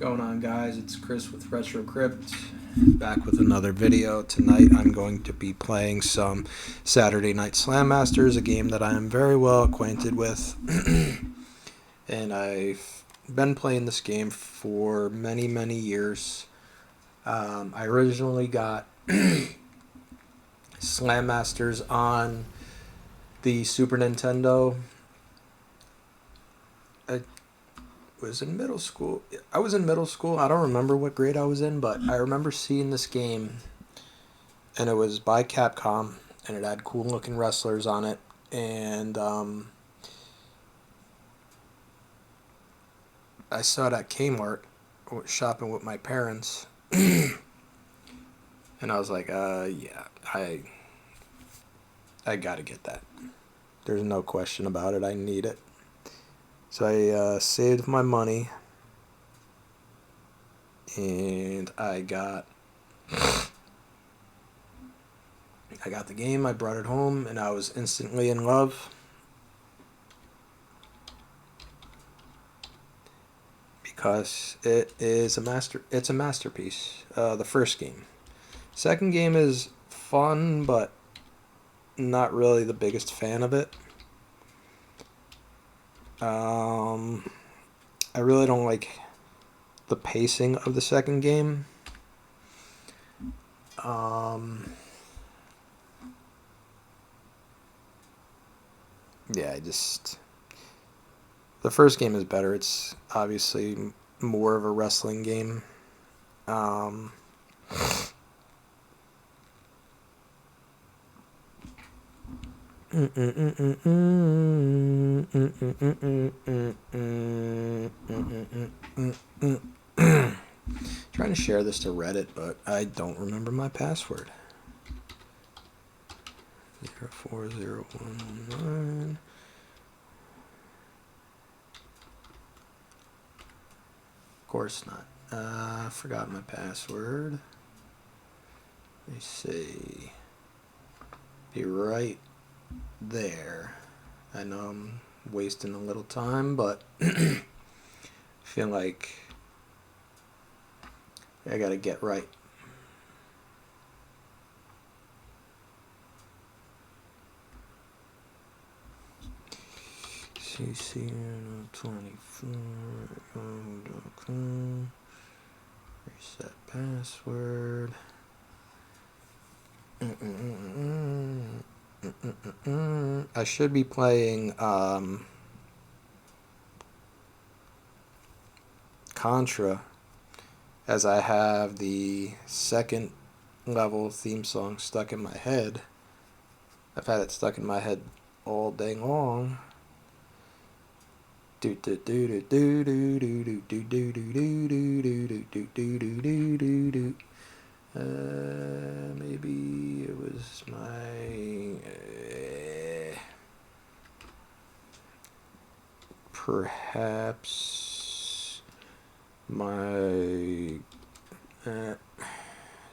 Going on, guys? It's Chris with Retro Crypt, back with another video. Tonight I'm going to be playing some Saturday Night Slam Masters, a game that I am very well acquainted with. And I've been playing this game for many years. I originally got Slam Masters on the Super Nintendo. I was in middle school. I was in middle school. I don't remember what grade I was in, but I remember seeing this game, and it was by Capcom, and it had cool looking wrestlers on it. And I saw it at Kmart, shopping with my parents, and I was like, yeah, I gotta get that. There's no question about it. I need it. So I saved my money, and I got the game. I brought it home, and I was instantly in love. Because it's a masterpiece. The first game. Second game is fun, but not really the biggest fan of it. I really don't like the pacing of the second game. Yeah, the first game is better. It's obviously more of a wrestling game. Trying to share this to Reddit, but I don't remember my password. 040119. Of course not. I forgot my password. Let me see. Be right there. I know I'm wasting a little time, but I feel like I gotta get right. CCN24.com. Reset password. I should be playing Contra, as I have the second level theme song stuck in my head. I've had it stuck in my head all day long. Maybe it was perhaps my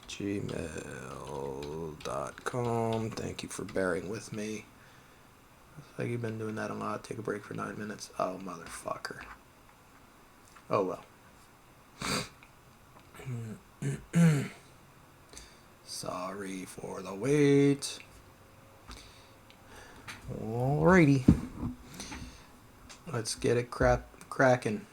gmail.com. Thank you for bearing with me. Looks like you've been doing that a lot. Take a break for 9 minutes. Oh, motherfucker. Oh, well. Sorry for the wait. Alrighty. Let's get it cracking.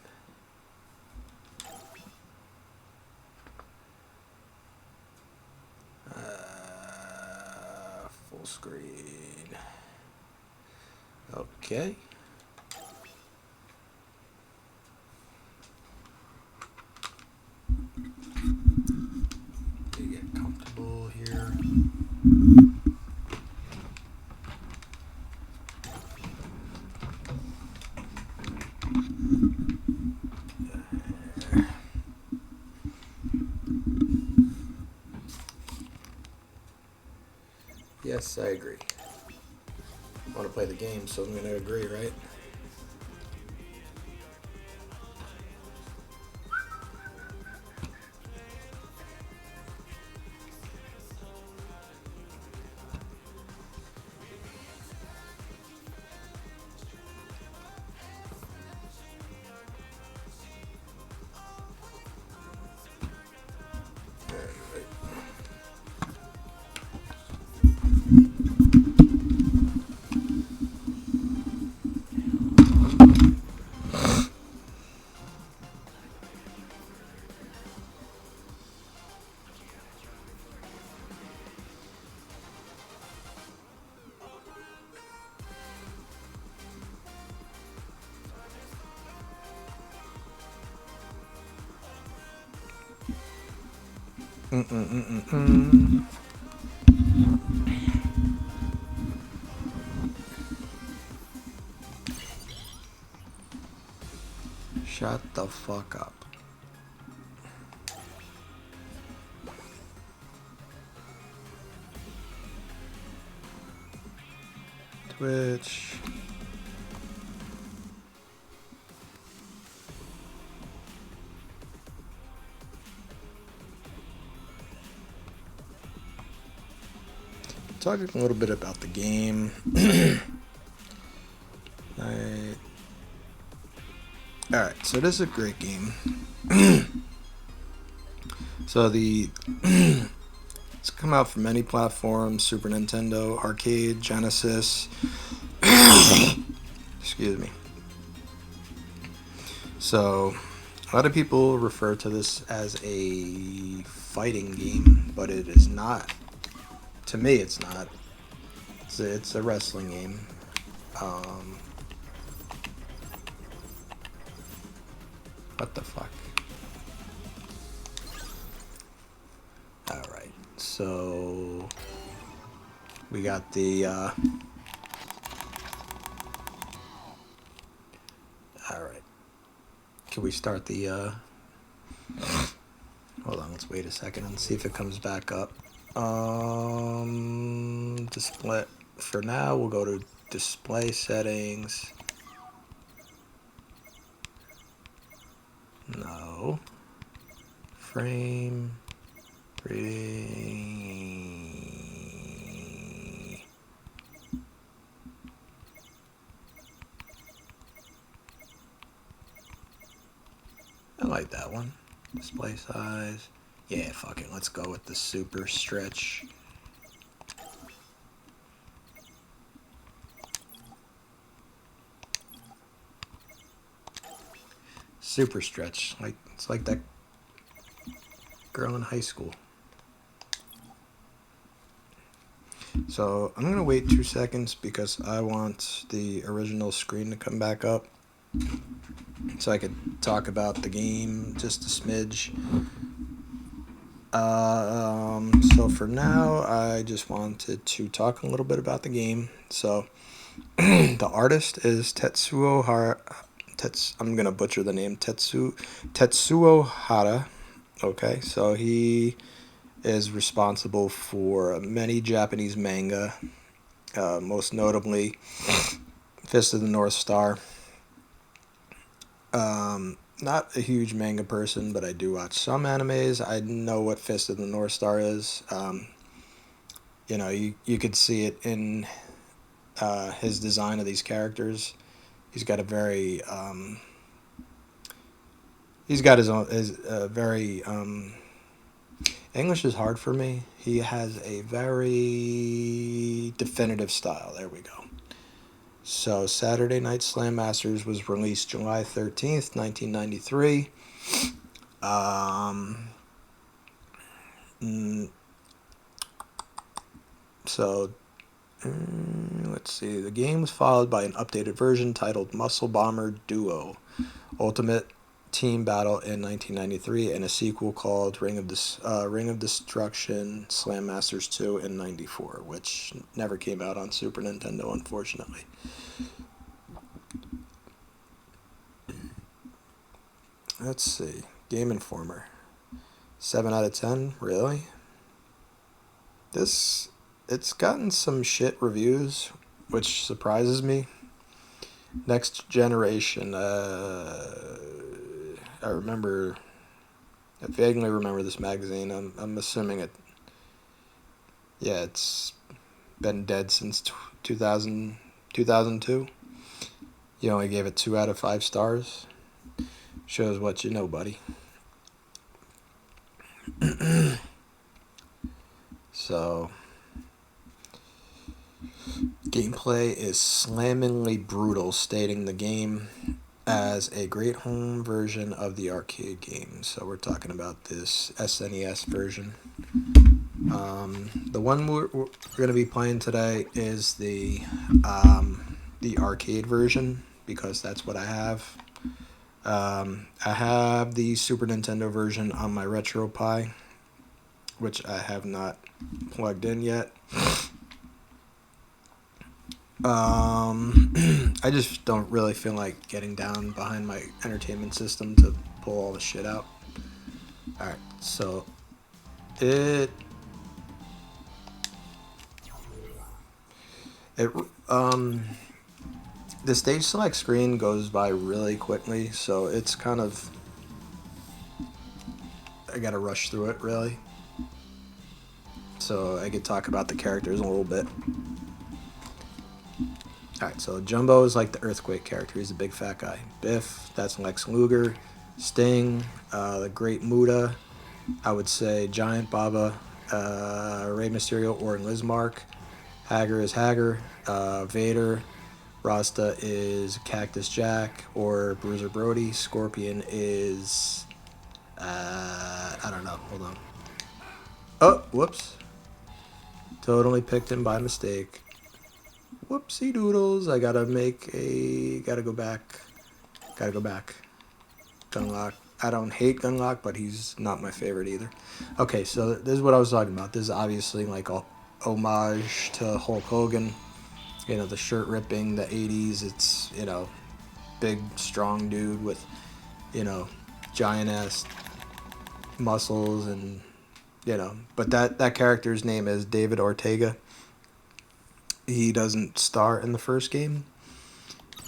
Full screen. Okay. Get comfortable here. Yes, I agree. I want to play the game, so I'm going to agree, right? Shut the fuck up. Twitch. Talking a little bit about the game. Alright, so this is a great game. So it's come out for many platforms: Super Nintendo, Arcade, Genesis. Excuse me. So a lot of people refer to this as a fighting game, but it is not. To me, it's not. It's a wrestling game. What the fuck? Alright, so we got the alright. Can we start the hold on, let's wait a second and see if it comes back up. Display. For now, we'll go to display settings. No. Frame. I like that one. Display size. Yeah, fuck it. Let's go with the super stretch. Super stretch. Like it's like that girl in high school. So I'm gonna wait 2 seconds because I want the original screen to come back up so I could talk about the game just a smidge. So for now, I just wanted to talk a little bit about the game. So the artist is Tetsuo Hara. I'm gonna butcher the name. Tetsuo Hara. Okay, so he is responsible for many Japanese manga, most notably Fist of the North Star. Not a huge manga person, but I do watch some animes. I know what Fist of the North Star is. You know, you could see it in his design of these characters. He's got a very he's got his own very English is hard for me. He has a very definitive style. There we go. So Saturday Night Slam Masters was released July 13th, 1993. Let's see. The game was followed by an updated version titled Muscle Bomber Duo Ultimate Team Battle in 1993, and a sequel called Ring of Destruction Slam Masters 2 in 94, which never came out on Super Nintendo, unfortunately. Let's see. Game Informer. 7 out of 10? Really? It's gotten some shit reviews, which surprises me. Next Generation. I vaguely remember this magazine. I'm assuming it. Yeah, it's been dead since 2002. You only gave it 2 out of 5 stars. Shows what you know, buddy. So, gameplay is slammingly brutal, stating the game as a great home version of the arcade game. So we're talking about this SNES version. The one we're going to be playing today is the arcade version, because that's what I have. I have the Super Nintendo version on my RetroPie. which I have not plugged in yet. I just don't really feel like getting down behind my entertainment system to pull all the shit out. Alright, so it the stage select screen goes by really quickly, so it's kind of, I gotta rush through it really, so I could talk about the characters a little bit. Alright, so Jumbo is like the earthquake character. He's a big fat guy. Biff, that's Lex Luger. Sting, the Great Muta, I would say Giant Baba, Rey Mysterio or Lizmark. Hager is Hager. Vader, Rasta is Cactus Jack or Bruiser Brody. Scorpion is, I don't know. Hold on. Oh, whoops. Totally picked him by mistake. Whoopsie doodles. I gotta go back. Gunlock. I don't hate Gunlock, but he's not my favorite either. Okay, so this is what I was talking about. This is obviously like a homage to Hulk Hogan. You know, the shirt ripping, the 80s. It's, you know, big, strong dude with, you know, giant ass muscles and, you know. But that character's name is David Ortega. He doesn't star in the first game.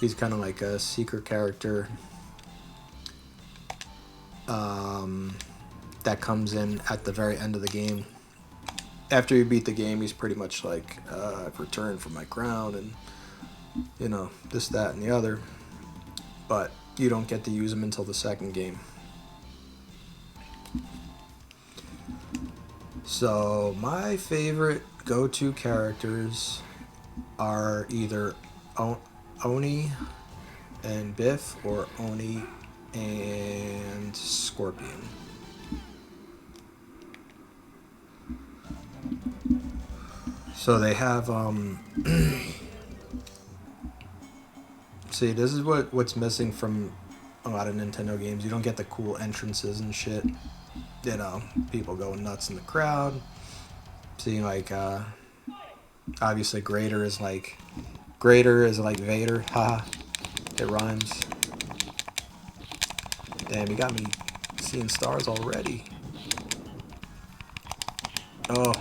He's kind of like a secret character that comes in at the very end of the game. After you beat the game, he's pretty much like, I've returned from my crown and, you know, this, that, and the other. But you don't get to use him until the second game. So my favorite go-to characters are either Oni and Biff or Oni and Scorpion. So they have see, this is what's missing from a lot of Nintendo games. You don't get the cool entrances and shit. You know, people going nuts in the crowd. Seeing like obviously Greater is like Vader. Haha. It rhymes. Damn, you got me seeing stars already. Oh.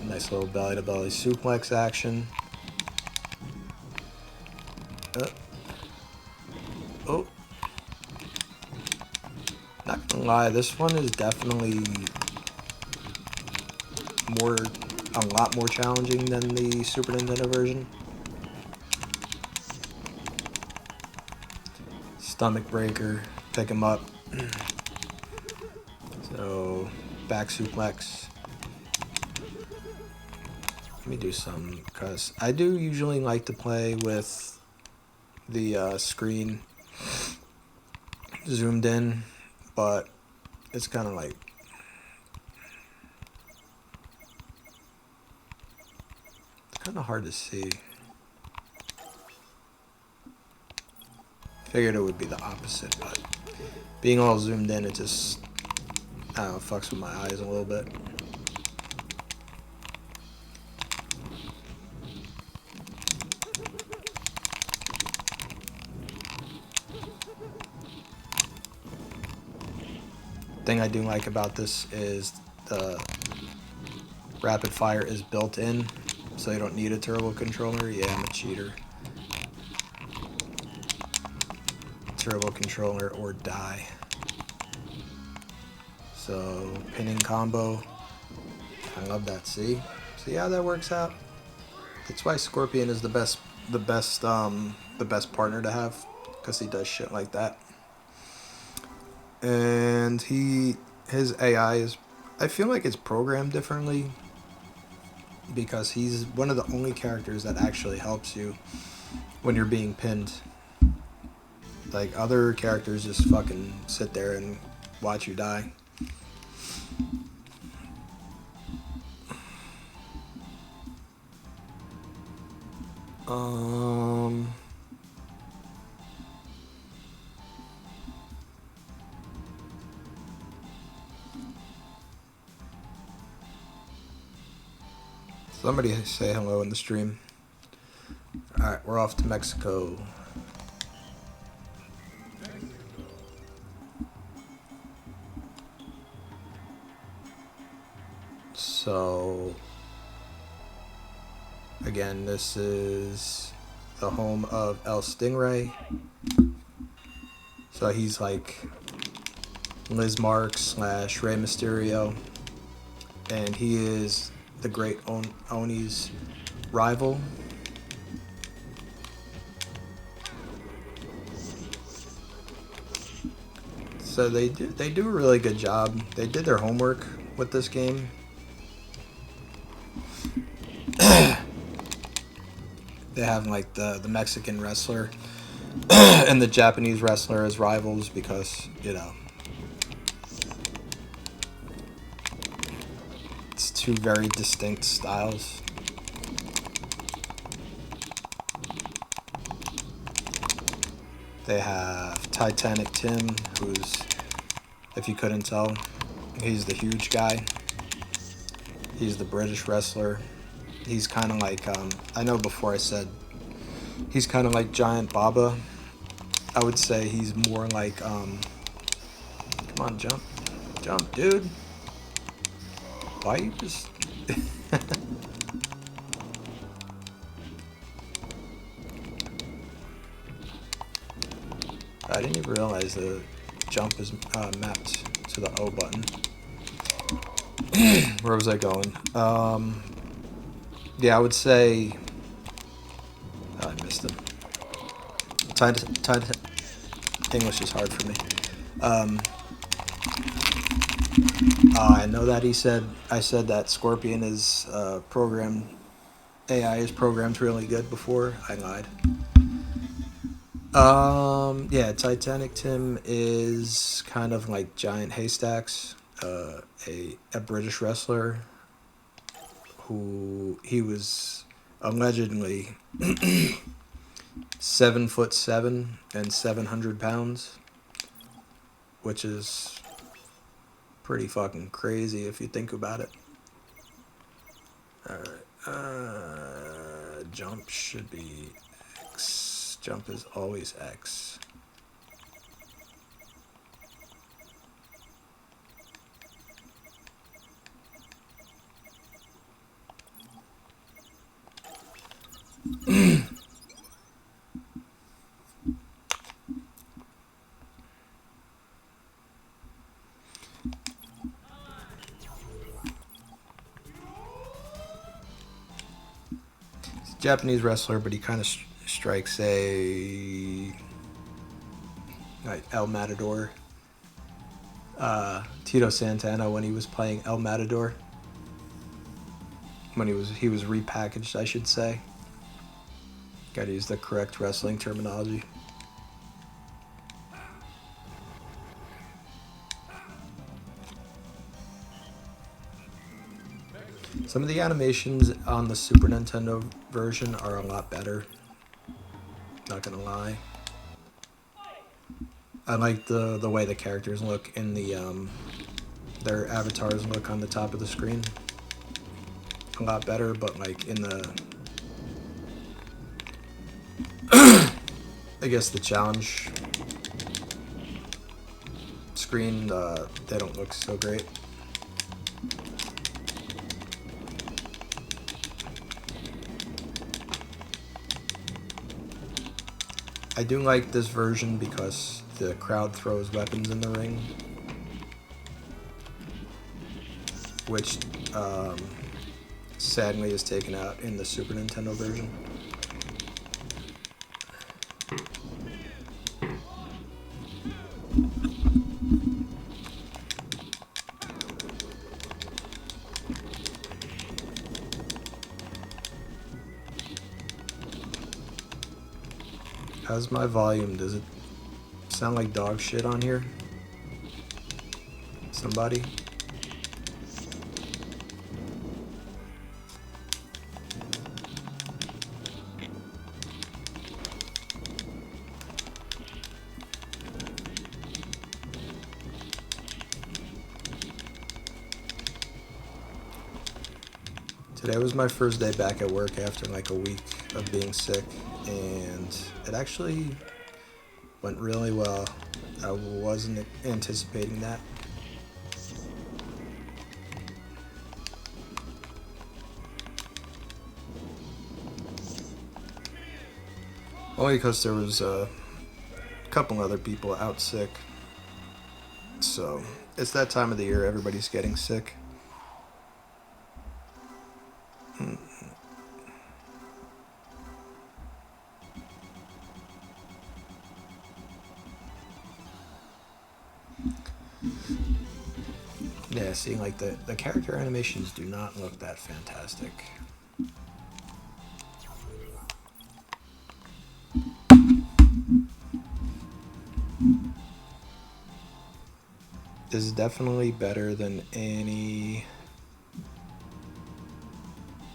Nice little belly-to-belly suplex action. Oh. Not gonna lie, this one is definitely a lot more challenging than the Super Nintendo version. Stomach breaker, pick him up. So, back suplex. Let me do some, because I do usually like to play with the screen zoomed in, but it's kind of like, it's kind of hard to see. Figured it would be the opposite, but being all zoomed in, it just, I don't know, fucks with my eyes a little bit. Thing I do like about this is the rapid fire is built in, so you don't need a turbo controller. Yeah, I'm a cheater. Turbo controller or die. So pinning combo, I love that. See how that works out. That's why Scorpion is the best partner to have, because he does shit like that. And his AI is, I feel like it's programmed differently, because he's one of the only characters that actually helps you when you're being pinned. Like, other characters just fucking sit there and watch you die. Somebody say hello in the stream. Alright, we're off to Mexico. So, again, this is the home of El Stingray. So he's like Liz Marks / Rey Mysterio. And he is the great Oni's rival. So they do a really good job. They did their homework with this game. They have like the Mexican wrestler and the Japanese wrestler as rivals because, you know, it's two very distinct styles. They have Titanic Tim, who's, if you couldn't tell, he's the huge guy. He's the British wrestler. He's kind of like, I know before I said he's kind of like Giant Baba. I would say he's more like, come on, jump, dude. Why you just... I didn't even realize the jump is mapped to the O button. Where was I going? Yeah, I would say... Oh, I missed him. English is hard for me. I know that I said that Scorpion is programmed... AI is programmed really good before. I lied. Yeah, Titanic Tim is kind of like Giant Haystacks, a British wrestler who he was allegedly 7'7" and 700 pounds, which is pretty fucking crazy if you think about it. Alright, jump should be X. Jump is always X. He's a Japanese wrestler, but he kind of strikes a like El Matador. Tito Santana when he was playing El Matador. When he was repackaged, I should say. Gotta use the correct wrestling terminology. Some of the animations on the Super Nintendo version are a lot better. Not gonna lie. I like the way the characters look in the their avatars look on the top of the screen. A lot better, but like in the I guess the challenge screen, they don't look so great. I do like this version because the crowd throws weapons in the ring, which sadly is taken out in the Super Nintendo version. How's my volume? Does it sound like dog shit on here? Somebody? Today was my first day back at work after like a week of being sick, and it actually went really well. I wasn't anticipating that. Only because there was a couple other people out sick. So it's that time of the year, everybody's getting sick. Yeah, seeing like the character animations do not look that fantastic. This is definitely better than any,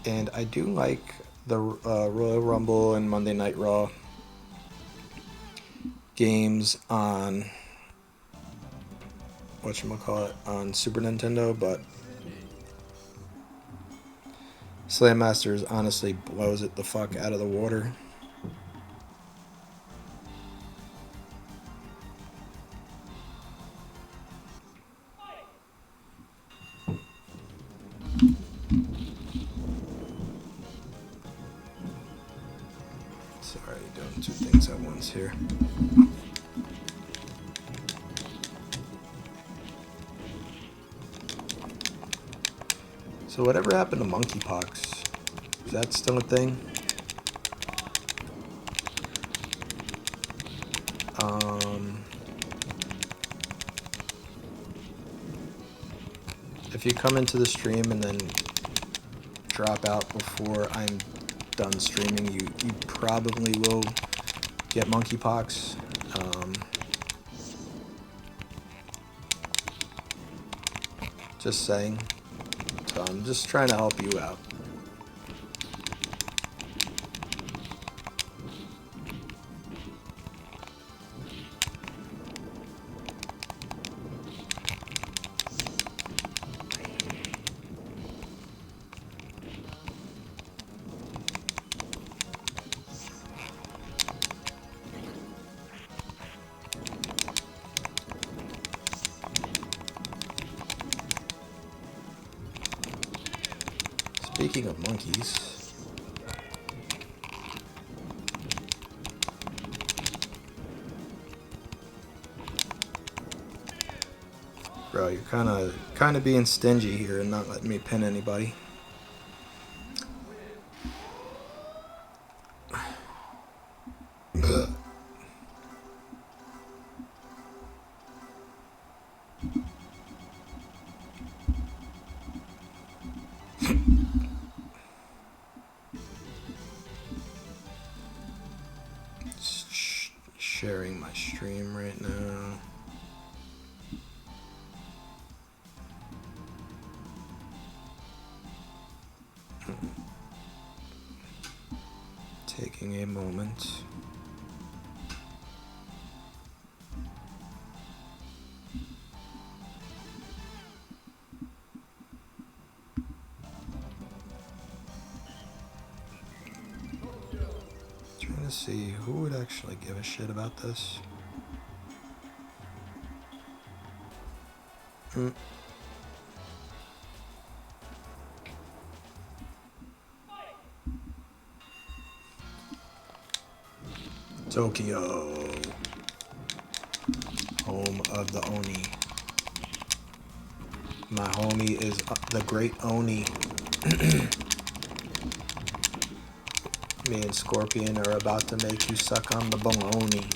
and I do like the Royal Rumble and Monday Night Raw games on whatchamacallit, on Super Nintendo, but Slam Masters honestly blows it the fuck out of the water. Sorry, doing two things at once here. So whatever happened to monkeypox? Is that still a thing? If you come into the stream and then drop out before I'm done streaming, you probably will get monkeypox. Just saying. So I'm just trying to help you out. Speaking of monkeys, bro, you're kind of being stingy here and not letting me pin anybody. Sharing my stream right now. Taking a moment. Trying to see who would actually give a shit about this. Tokyo, home of the Oni. My homie is the great Oni. Me and Scorpion are about to make you suck on the baloney.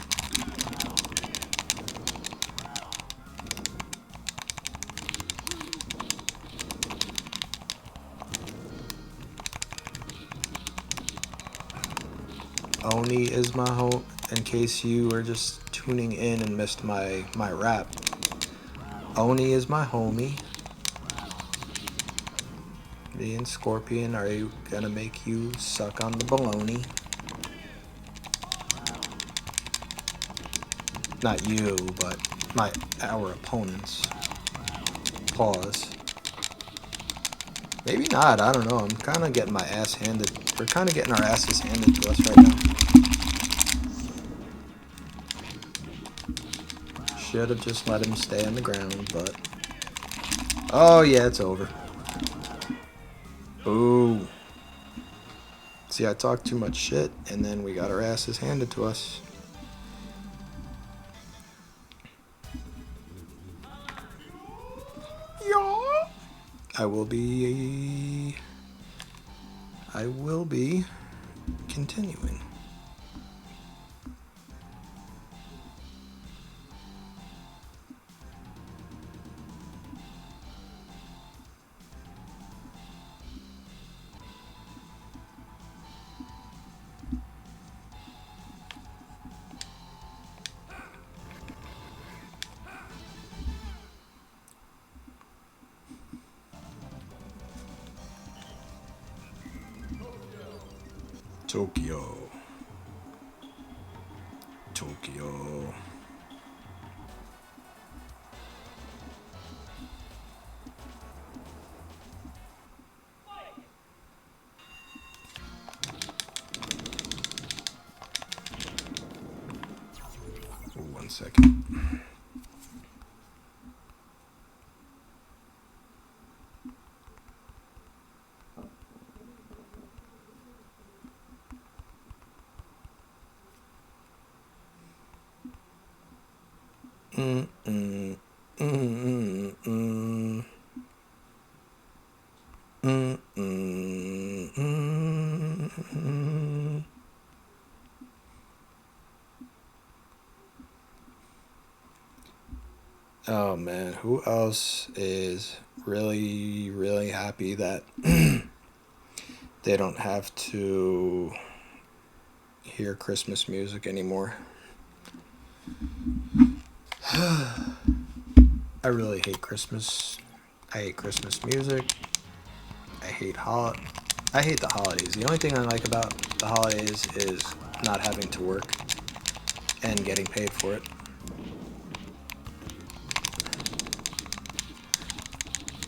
Oni is my home. In case you were just tuning in and missed my rap, Oni is my homie. Me and Scorpion are gonna make you suck on the baloney. Not you, but our opponents. Pause. Maybe not, I don't know. I'm kind of getting my ass handed. We're kind of getting our asses handed to us right now. Should have just let him stay on the ground, but... Oh, yeah, it's over. Ooh. See, I talked too much shit, and then we got our asses handed to us. I will be continuing. Tokyo. Tokyo. Oh, 1 second. Oh man, who else is really, really happy that they don't have to hear Christmas music anymore? I really hate Christmas. I hate Christmas music. I hate the holidays. The only thing I like about the holidays is not having to work and getting paid for it.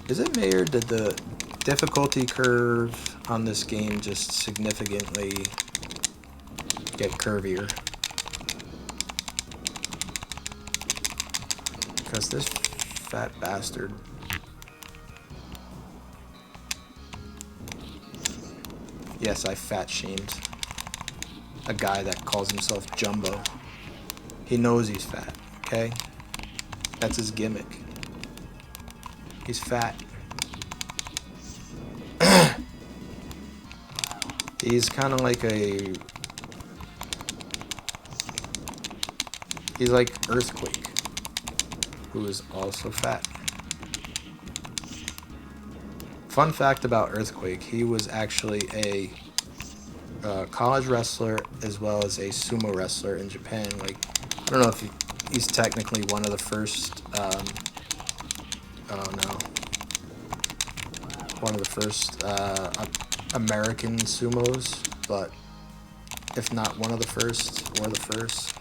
Is it me, or did the difficulty curve on this game just significantly get curvier? Because this fat bastard... Yes, I fat shamed a guy that calls himself Jumbo. He knows he's fat, okay? That's his gimmick. He's fat. He's kind of like he's like Earthquake, who is also fat. Fun fact about Earthquake, he was actually a college wrestler as well as a sumo wrestler in Japan. Like, I don't know if he's technically one of the first, one of the first American sumos, but if not one of the first or the first,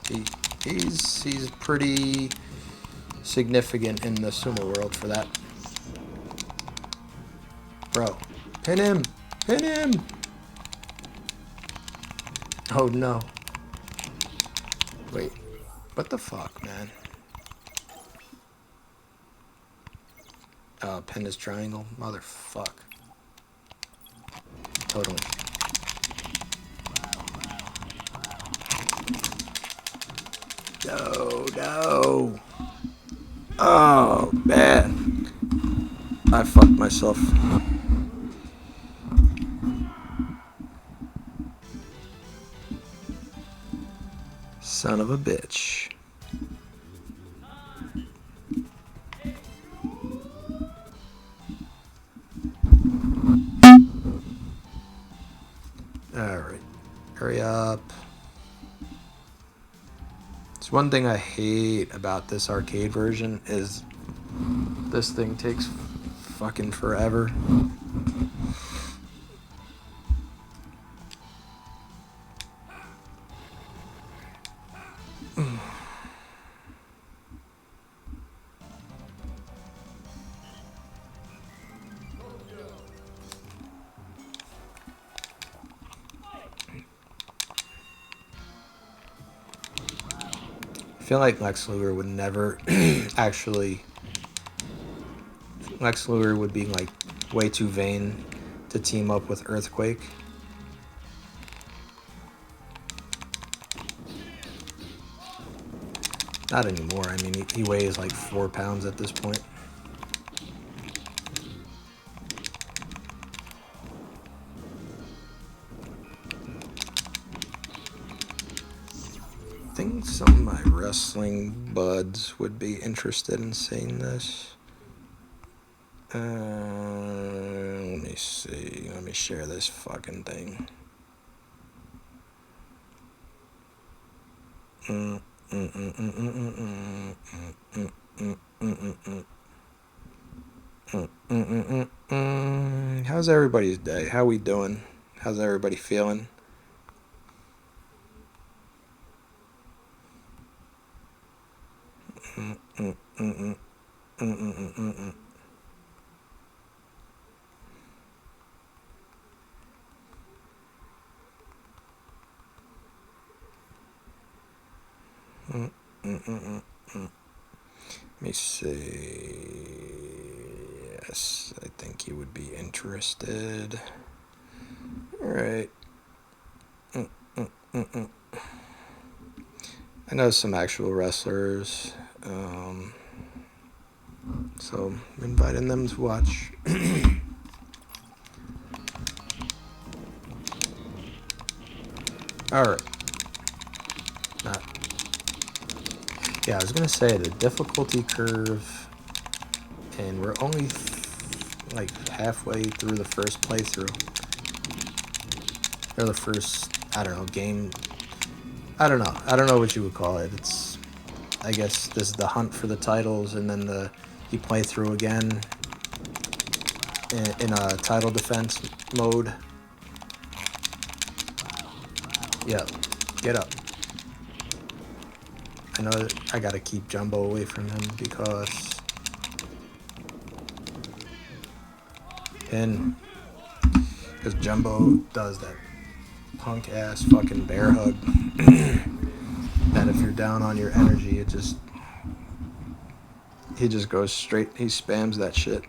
he's pretty significant in the sumo world for that. Bro, pin him! Pin him! Oh no. Wait, what the fuck, man? Pin his triangle? Motherfuck. Totally. No. Oh, man. I fucked myself. Son of a bitch. Alright. Hurry up. It's one thing I hate about this arcade version is this thing takes fucking forever. feel like Lex Luger would never actually. Lex Luger would be like way too vain to team up with Earthquake. Not anymore. I mean, he weighs like 4 pounds at this point. I think some of my wrestling buds would be interested in seeing this. Let me see. Let me share this fucking thing. How's everybody's day? How we doing? How's everybody feeling? Let me see. Yes, I think you would be interested. All right. I know some actual wrestlers, so I'm inviting them to watch. All right. Yeah, I was gonna say the difficulty curve, and we're only like halfway through the first playthrough, or the first, I don't know, game. I don't know what you would call it. It's, I guess this is the hunt for the titles, and then you play through again in a title defense mode. Yeah, get up. I know that I gotta keep Jumbo away from him because Jumbo does that punk ass fucking bear hug that if you're down on your energy, he just goes straight, he spams that shit.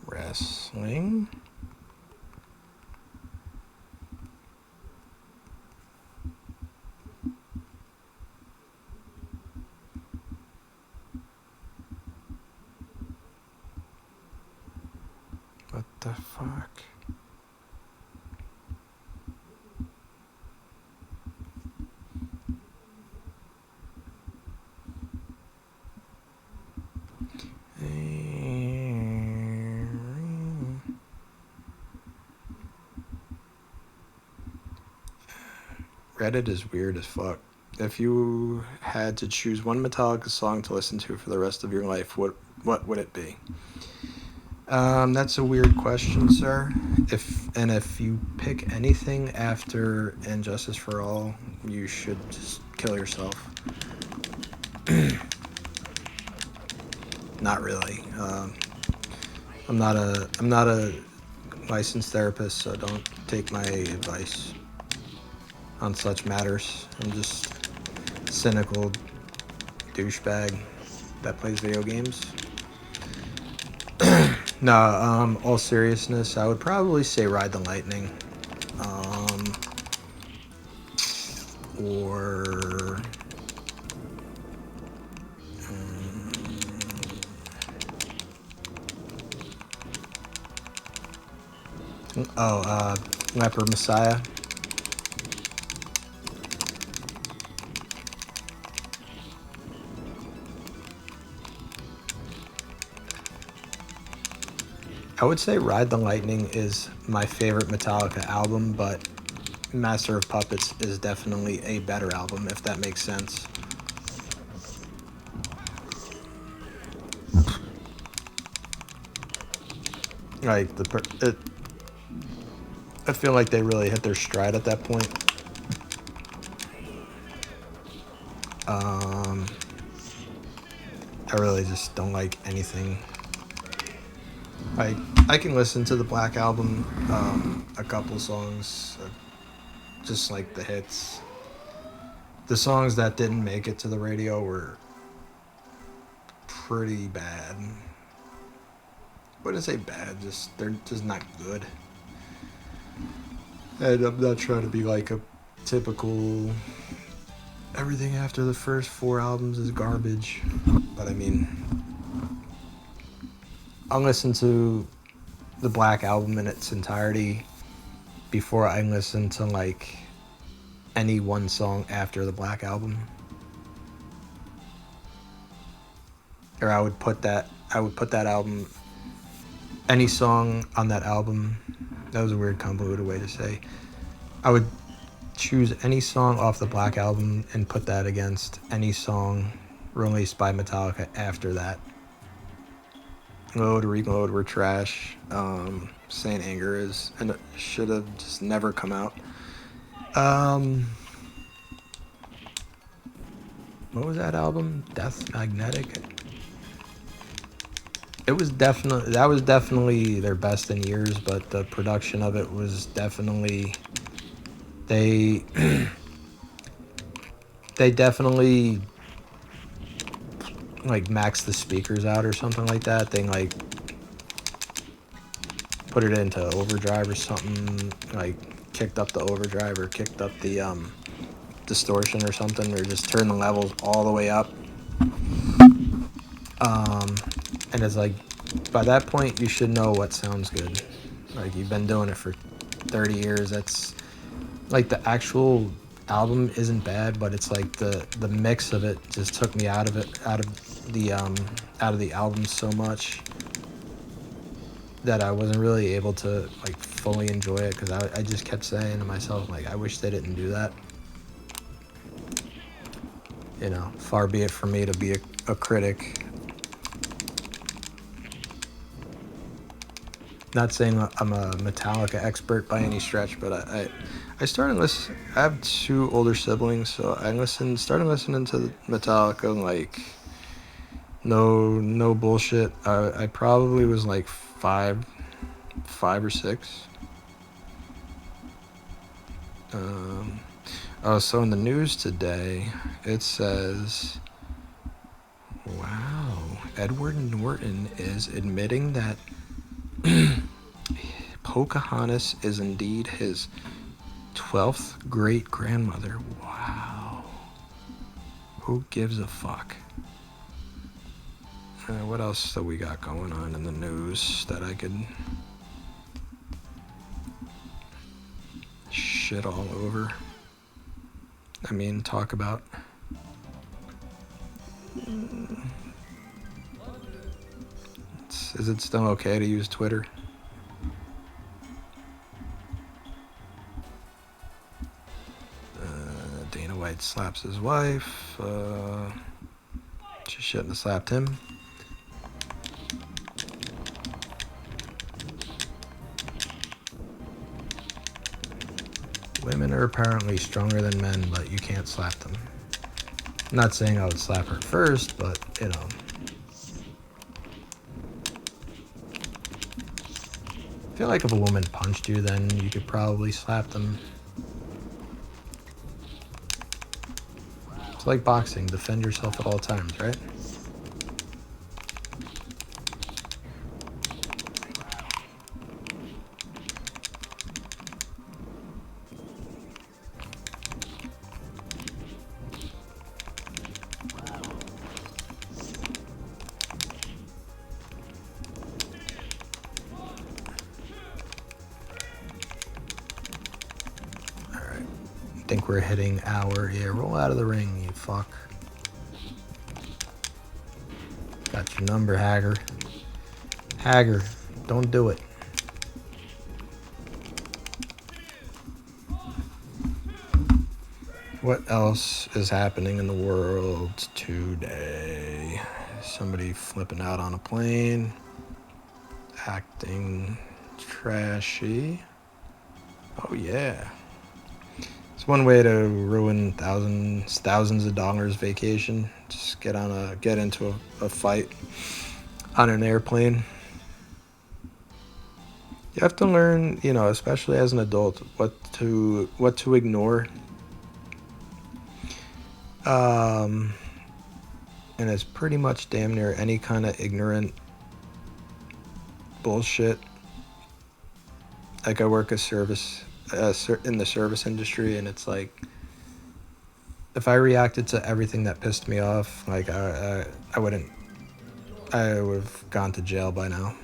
Wrestling. What the fuck? Reddit is weird as fuck. If you had to choose one Metallica song to listen to for the rest of your life, what would it be? That's a weird question, sir. If you pick anything after And Justice for All, you should just kill yourself. Not really. I'm not a licensed therapist, so don't take my advice on such matters. I'm just a cynical douchebag that plays video games. No, all seriousness, I would probably say Ride the Lightning. Or Leper Messiah. I would say Ride the Lightning is my favorite Metallica album, but Master of Puppets is definitely a better album, if that makes sense. Like I feel like they really hit their stride at that point. I really just don't like anything. I can listen to the Black Album, a couple songs, just like the hits. The songs that didn't make it to the radio were pretty bad. I wouldn't say bad, just they're just not good. And I'm not trying to be like a typical everything after the first 4 albums is garbage. But I mean, I'll listen to the Black Album in its entirety before I listen to like any one song after the Black Album. Or I would put that album, any song on that album, that was a weird convoluted way to say, I would choose any song off the Black Album and put that against any song released by Metallica after that. Load, Reload were trash. Saint Anger is, and it should have just never come out. What was that album? Death Magnetic? That was definitely their best in years, but the production of it was definitely, they definitely like maxed the speakers out or something like that. They like put it into overdrive or something, like kicked up the overdrive or kicked up the distortion or something, or just turned the levels all the way up. And it's like, by that point, you should know what sounds good. Like, you've been doing it for 30 years. That's, like, the actual album isn't bad, but it's like the mix of it just took me out of the album so much that I wasn't really able to, like, fully enjoy it, because I just kept saying to myself, like, I wish they didn't do that. You know, far be it from me to be a critic. Not saying I'm a Metallica expert by any stretch, but I started listening. I have 2 older siblings, so I started listening to Metallica, like, no bullshit. I probably was like 5 or 6. So in the news today, it says, wow, Edward Norton is admitting that Pocahontas is indeed his 12th great-grandmother. Wow. Who gives a fuck? What else do we got going on in the news that I could shit all over? I mean, talk about. Is it still okay to use Twitter? Dana White slaps his wife. She shouldn't have slapped him. Women are apparently stronger than men, but you can't slap them. I'm not saying I would slap her first, but, you know. I feel like if a woman punched you, then you could probably slap them. It's like boxing. Defend yourself at all times, right? think we're hitting our... Yeah, roll out of the ring, you fuck. Got your number, Hagger. Hagger, don't do it. What else is happening in the world today? Somebody flipping out on a plane. Acting trashy. Oh yeah. It's one way to ruin thousands of dollars vacation. Just get into a fight on an airplane. You have to learn, you know, especially as an adult, what to ignore. And it's pretty much damn near any kind of ignorant bullshit. Like I work in the service industry, and it's like if I reacted to everything that pissed me off, like I would have gone to jail by now.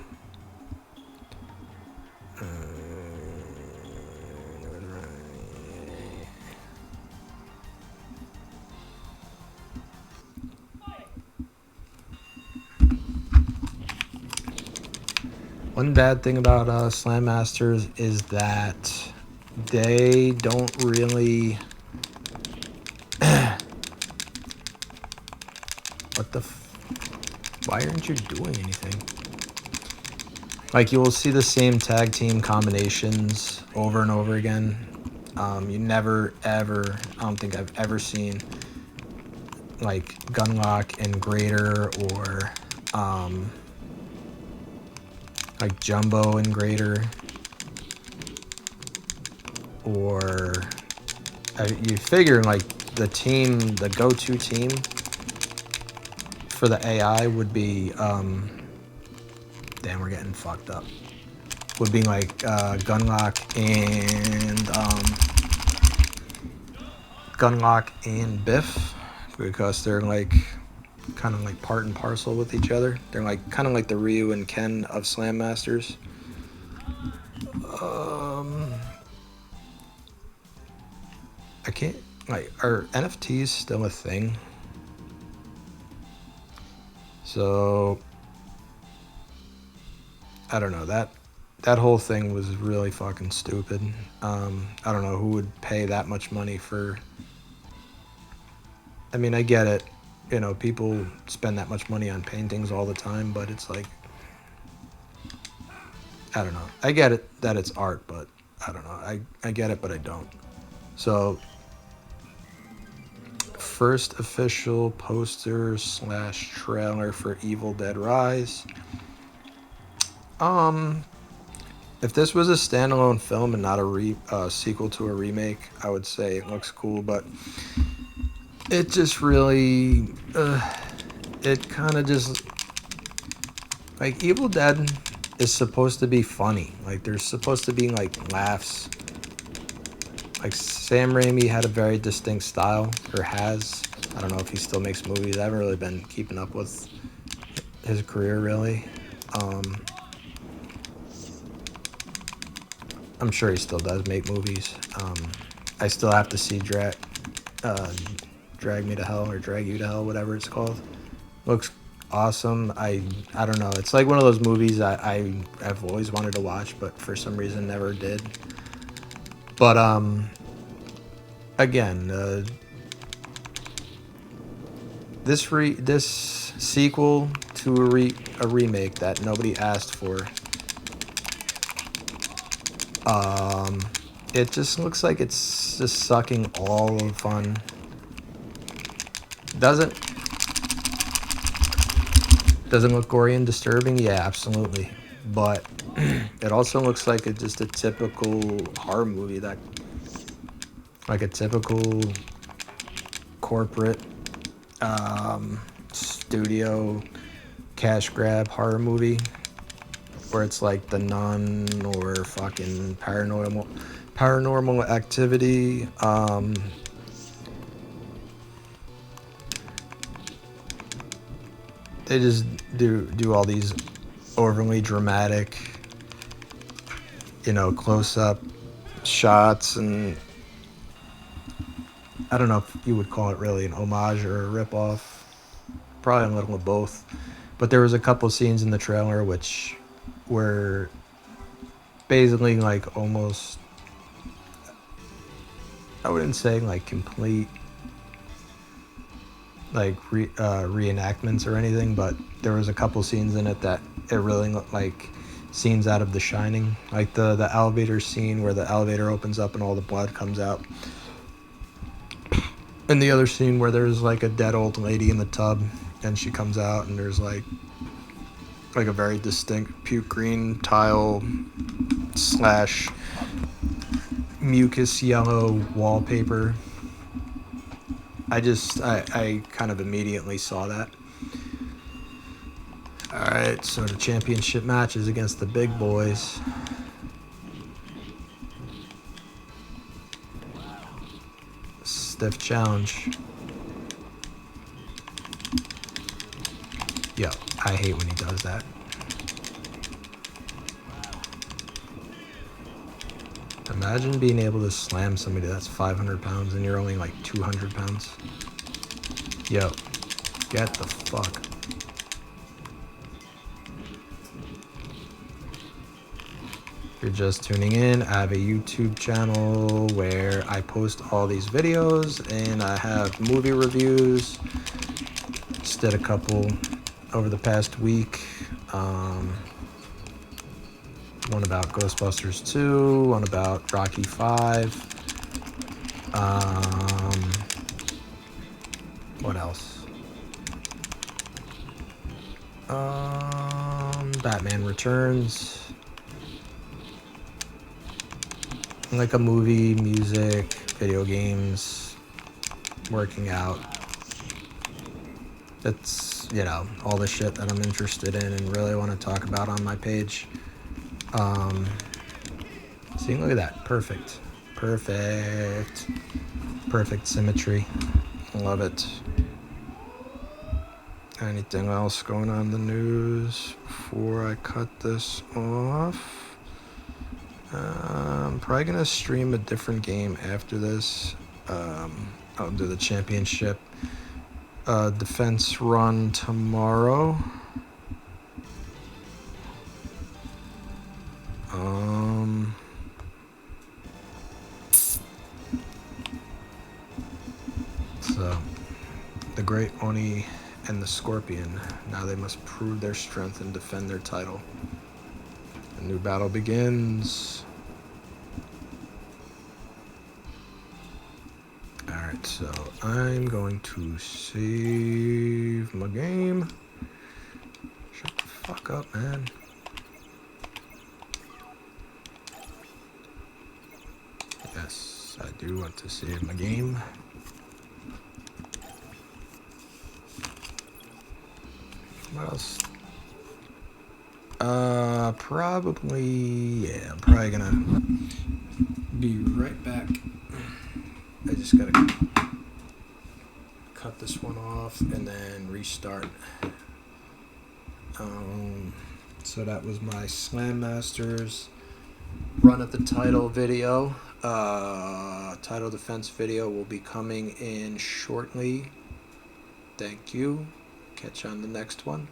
One bad thing about Slam Masters is that they don't really... Why aren't you doing anything? Like, you will see the same tag team combinations over and over again. You never, ever... I don't think I've ever seen, like, Gunlock and Greater or... like Jumbo and Greater, or you figure like the go-to team for the AI would be, damn, we're getting fucked up. Would be like Gunlock and Biff, because they're like kind of like part and parcel with each other. They're like kind of like the Ryu and Ken of Slam Masters. I can't, like, are NFTs still a thing? So I don't know, that whole thing was really fucking stupid. I don't know who would pay that much money for... I mean, I get it. You know, people spend that much money on paintings all the time, but it's like, I don't know. I get it that it's art, but I don't know. I get it, but I don't. So, first official poster / trailer for Evil Dead Rise. If this was a standalone film and not a sequel to a remake, I would say it looks cool, but it just really, it kind of just, like, Evil Dead is supposed to be funny. Like, there's supposed to be, like, laughs. Like, Sam Raimi had a very distinct style, or has. I don't know if he still makes movies. I haven't really been keeping up with his career, really. I'm sure he still does make movies. I still have to see Drag Me to Hell, or Drag You to Hell, whatever it's called. Looks awesome. I don't know. It's like one of those movies I've always wanted to watch, but for some reason never did. But again, this sequel to a remake that nobody asked for. It just looks like it's just sucking all the fun. Doesn't look gory and disturbing? Yeah, absolutely. But it also looks like it's just a typical horror movie, that like a typical corporate studio cash grab horror movie, where it's like The Nun or fucking Paranormal Activity. They just do all these overly dramatic, you know, close-up shots, and I don't know if you would call it really an homage or a ripoff. Probably a little of both. But there was a couple scenes in the trailer which were basically like almost, I wouldn't say like complete like reenactments or anything, but there was a couple scenes in it that it really looked like scenes out of The Shining, like the elevator scene where the elevator opens up and all the blood comes out, and the other scene where there's like a dead old lady in the tub and she comes out and there's like a very distinct puke green tile slash mucus yellow wallpaper. I kind of immediately saw that. Alright, so the championship match is against the big boys. Stiff challenge. Yo, I hate when he does that. Imagine being able to slam somebody that's 500 pounds and you're only like 200 pounds. Yo, get the fuck. If you're just tuning in, I have a YouTube channel where I post all these videos and I have movie reviews. Just did a couple over the past week. One about Ghostbusters 2, one about Rocky 5. What else? Batman Returns. Like a movie, music, video games, working out. That's, you know, all the shit that I'm interested in and really want to talk about on my page. See, look at that. Perfect. Perfect symmetry. Love it. Anything else going on in the news before I cut this off? I'm probably going to stream a different game after this. I'll do the championship defense run tomorrow. So, the Great Oni and the Scorpion, now they must prove their strength and defend their title. A new battle begins. Alright, so I'm going to save my game. Shut the fuck up, man. Yes, I do want to save my game. What else? Probably, yeah, I'm probably gonna be right back. I just gotta cut this one off and then restart. So that was my Slam Masters run at the title video. Title defense video will be coming in shortly. Thank you. Catch you on the next one.